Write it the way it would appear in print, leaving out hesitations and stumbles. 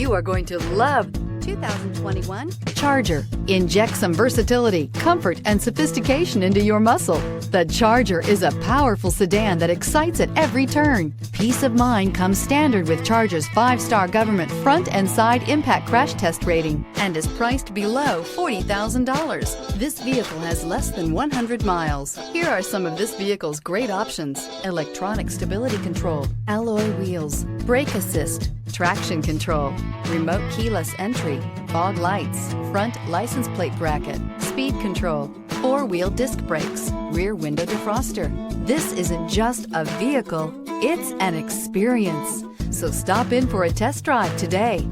You are going to love 2021 Charger. Inject some versatility, comfort, and sophistication into your muscle. The Charger is a powerful sedan that excites at every turn. Peace of mind comes standard with Charger's 5-star government front and side impact crash test rating and is priced below $40,000. This vehicle has less than 100 miles. Here are some of this vehicle's great options: electronic stability control, alloy wheels, brake assist, traction control, remote keyless entry, fog lights, front license plate bracket, speed control, 4-wheel disc brakes, rear window defroster. This isn't just a vehicle, it's an experience. So stop in for a test drive today.